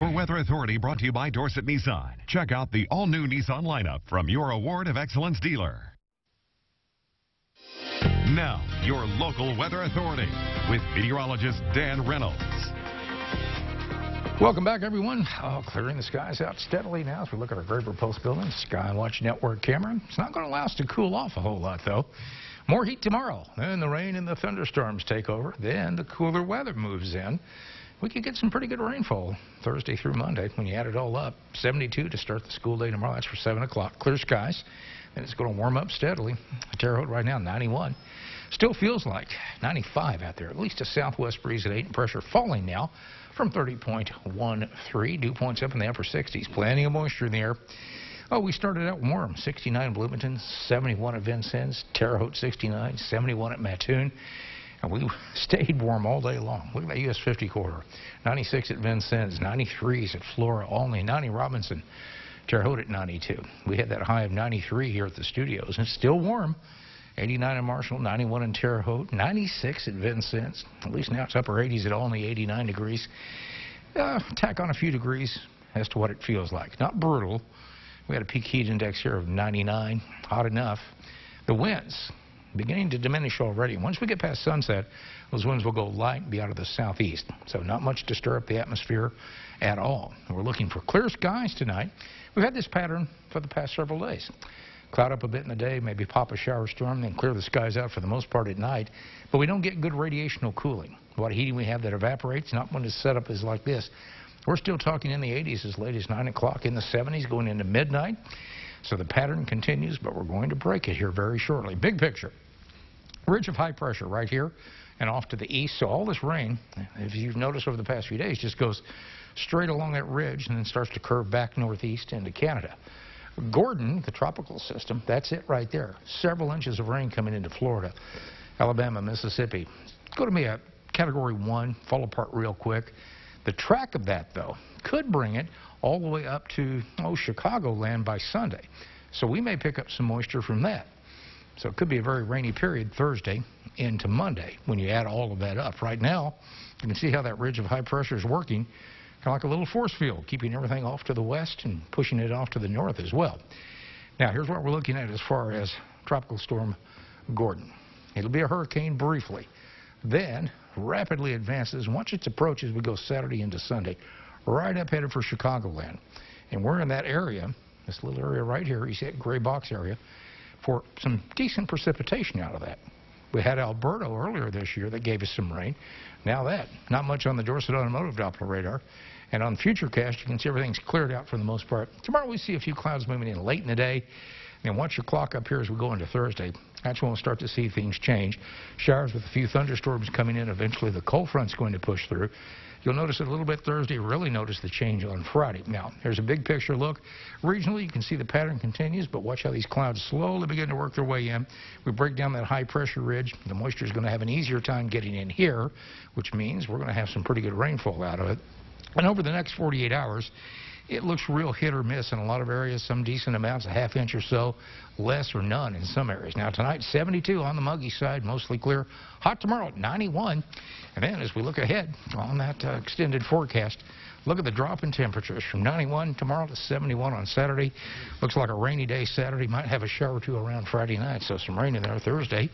Your Weather Authority brought to you by Dorset Nissan. Check out the all-new Nissan lineup from your Award of Excellence dealer. Now, your local Weather Authority with meteorologist Dan Reynolds. Welcome back, everyone. Clearing the skies out steadily now as we look at our Graber Post building, Skywatch Network camera. It's not going to allow us to cool off a whole lot, though. More heat tomorrow. Then the rain and the thunderstorms take over. Then the cooler weather moves in. We could get some pretty good rainfall Thursday through Monday when you add it all up. 72 to start the school day tomorrow. That's for 7 o'clock. Clear skies. Then it's going to warm up steadily. Terre Haute right now, 91. Still feels like 95 out there. At least a southwest breeze at 8 and pressure falling now from 30.13. Dew points up in the upper 60s. Plenty of moisture in the air. Oh, we started out warm. 69 at Bloomington, 71 at Vincennes, Terre Haute 69, 71 at Mattoon. And we stayed warm all day long. Look at that US 50 corridor. 96 at Vincennes, 93s at Flora, Olney, 90 Robinson, Terre Haute at 92. We had that high of 93 here at the studios. And it's still warm. 89 in Marshall, 91 in Terre Haute, 96 at Vincennes. At least now it's upper 80s at Olney, 89 degrees. Tack on a few degrees as to what it feels like. Not brutal. We had a peak heat index here of 99. Hot enough. The winds beginning to diminish already. Once we get past sunset, those winds will go light and be out of the southeast. So not much to stir up the atmosphere at all. We're looking for clear skies tonight. We've had this pattern for the past several days. Cloud up a bit in the day, maybe pop a shower storm, then clear the skies out for the most part at night. But we don't get good radiational cooling. What heating we have that evaporates, not when the setup is like this. We're still talking in the 80s as late as 9 o'clock, in the 70s going into midnight. So the pattern continues, but we're going to break it here very shortly. Big picture. Ridge of high pressure right here and off to the east. So all this rain, if you've noticed over the past few days, just goes straight along that ridge and then starts to curve back northeast into Canada. Gordon, the tropical system, that's it right there. Several inches of rain coming into Florida, Alabama, Mississippi. Go to me a Category 1, fall apart real quick. The track of that, though, could bring it all the way up to, Chicagoland by Sunday. So we may pick up some moisture from that. So it could be a very rainy period Thursday into Monday when you add all of that up. Right now, you can see how that ridge of high pressure is working, kind of like a little force field, keeping everything off to the west and pushing it off to the north as well. Now, here's what we're looking at as far as Tropical Storm Gordon. It'll be a hurricane briefly, then rapidly advances. Once it approaches, we go Saturday into Sunday, right up headed for Chicagoland. And we're in that area, this little area right here, you see that gray box area, for some decent precipitation out of that. We had Alberto earlier this year that gave us some rain. Now that, not much on the Dorset Automotive Doppler radar. And on Futurecast, you can see everything's cleared out for the most part. Tomorrow we see a few clouds moving in late in the day. And watch your clock up here as we go into Thursday. That's when we'll start to see things change. Showers with a few thunderstorms coming in. Eventually the cold front's going to push through. You'll notice it a little bit Thursday, really notice the change on Friday. Now, here's a big picture look. Regionally, you can see the pattern continues, but watch how these clouds slowly begin to work their way in. We break down that high pressure ridge. The moisture is going to have an easier time getting in here, which means we're going to have some pretty good rainfall out of it. And over the next 48 hours, it looks real hit or miss in a lot of areas, some decent amounts, a half inch or so, less or none in some areas. Now tonight, 72 on the muggy side, mostly clear. Hot tomorrow at 91. And then as we look ahead on that extended forecast, look at the drop in temperatures from 91 tomorrow to 71 on Saturday. Looks like a rainy day Saturday. Might have a shower or two around Friday night, so some rain in there Thursday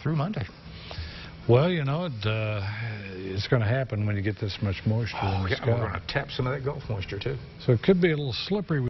through Monday. Well, you know, it's going to happen when you get this much moisture in the sky. We're going to tap some of that Gulf moisture, too. So it could be a little slippery.